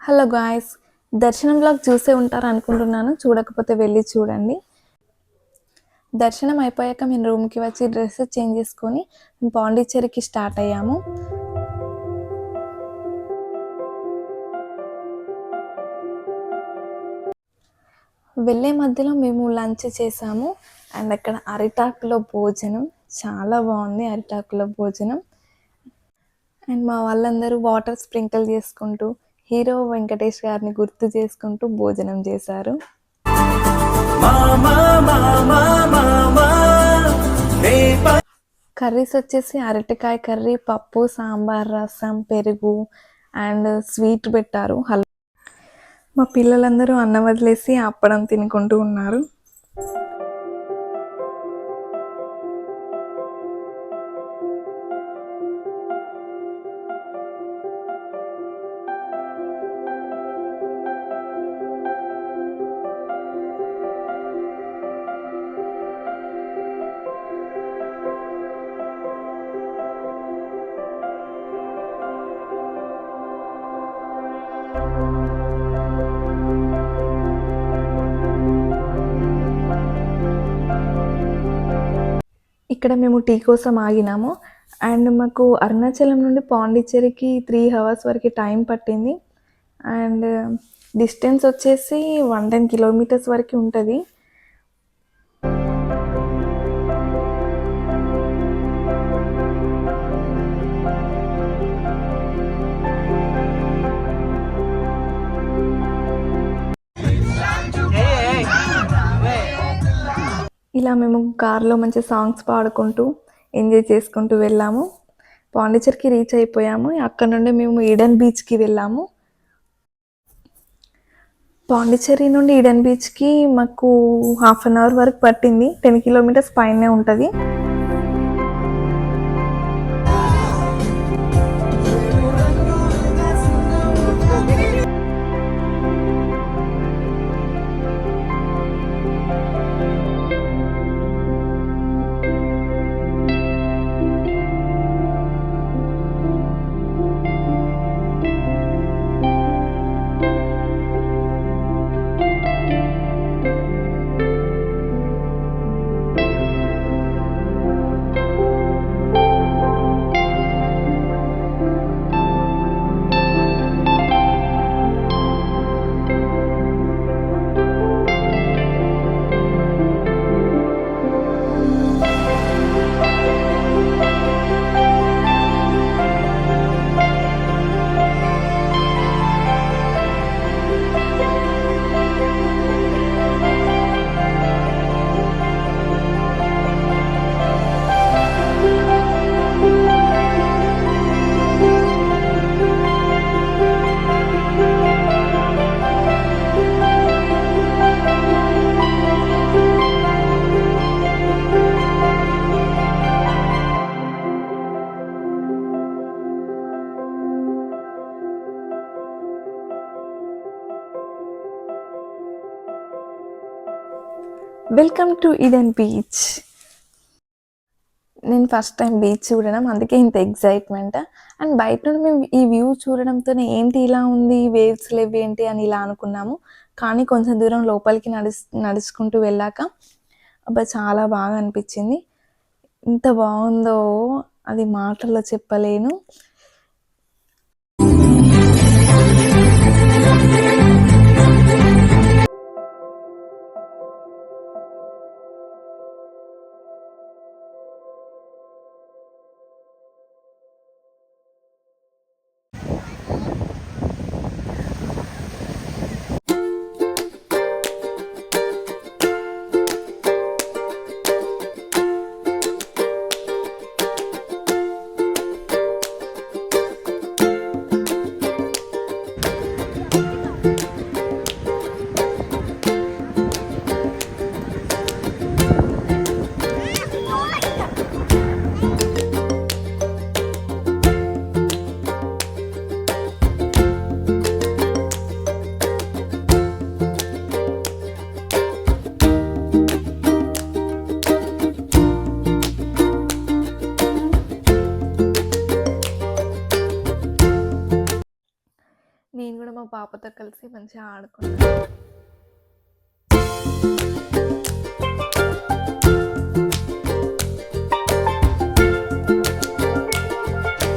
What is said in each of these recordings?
Hello guys! దర్శనం vlog చూసే ఉంటారు అనుకుంటున్నాను. చూడకపోతే వెళ్ళి చూడండి. దర్శనం అయిపోయాక మేము రూమ్‌కి వచ్చి డ్రెసెస్ చేంజ్ చేసుకొని పాండిచ్చేరికి స్టార్ట్ అయ్యాము. వెళ్ళే మధ్యలో మేము లంచ్ చేసాము. అండ్ అక్కడ అరిటాకులో భోజనం చాలా బాగుంది. అరిటాకులో భోజనం అండ్ మా వాళ్ళందరూ వాటర్ స్ప్రింకిల్ చేసుకుంటూ హీరో వెంకటేష్ గారిని గుర్తు చేసుకుంటూ భోజనం చేశారు. కర్రీస్ వచ్చేసి అరటికాయ కర్రీ, పప్పు, సాంబార్, రసం, పెరుగు అండ్ స్వీట్ పెట్టారు. మా పిల్లలందరూ అన్నం వదిలేసి అప్పడం తినుకుంటూ ఉన్నారు. ఇక్కడ మేము టీ కోసం ఆగినాము. అండ్ మాకు అరుణాచలం నుండి పాండిచ్చేరికి 3 అవర్స్ వరకు టైం పట్టింది. అండ్ డిస్టెన్స్ వచ్చేసి 110 కిలోమీటర్స్ వరకు ఉంటుంది. ఇలా మేము కార్లో మంచి సాంగ్స్ పాడుకుంటూ ఎంజాయ్ చేసుకుంటూ వెళ్ళాము. పాండిచ్చేరికి రీచ్ అయిపోయాము. అక్కడ నుండి మేము ఈడెన్ బీచ్కి వెళ్ళాము. పాండిచ్చేరి నుండి ఈడెన్ బీచ్కి మాకు 1/2 అవర్ వరకు పట్టింది. 10 కిలోమీటర్స్ పైనే ఉంటుంది. Welcome to Eden beach. నేను ఫస్ట్ టైం బీచ్ చూడడం, అందుకే ఇంత ఎగ్జైట్మెంట్. అండ్ బయట నుండి మేము ఈ వ్యూ చూడడంతోనే ఏంటి ఇలా ఉంది, వేవ్స్ లేవు ఏంటి అని ఇలా అనుకున్నాము. కానీ కొంచెం దూరం లోపలికి నడుచుకుంటూ వెళ్ళాక అబ్బా చాలా బాగా అనిపించింది. ఇంత బాగుందో అది మాటల్లో చెప్పలేను. నేను కూడా మా పాపతో కలిసి మంచిగా ఆడుకున్నాను.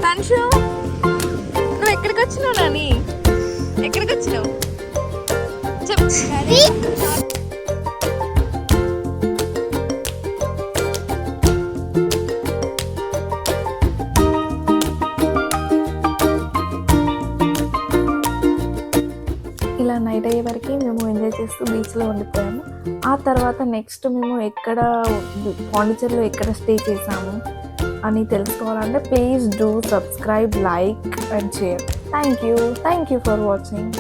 తన్షు, నువ్వు ఎక్కడికి వచ్చినావు నాని? ఎక్కడికి వచ్చినావు చెప్పు. ఇలా నైట్ అయ్యే వరకు మేము ఎంజాయ్ చేస్తూ బీచ్లో ఉండిపోయాము. ఆ తర్వాత నెక్స్ట్ మేము ఎక్కడ పాండిచ్చేరిలో ఎక్కడ స్టే చేసాము అని తెలుసుకోవాలంటే please do subscribe, like and share. Thank you for watching.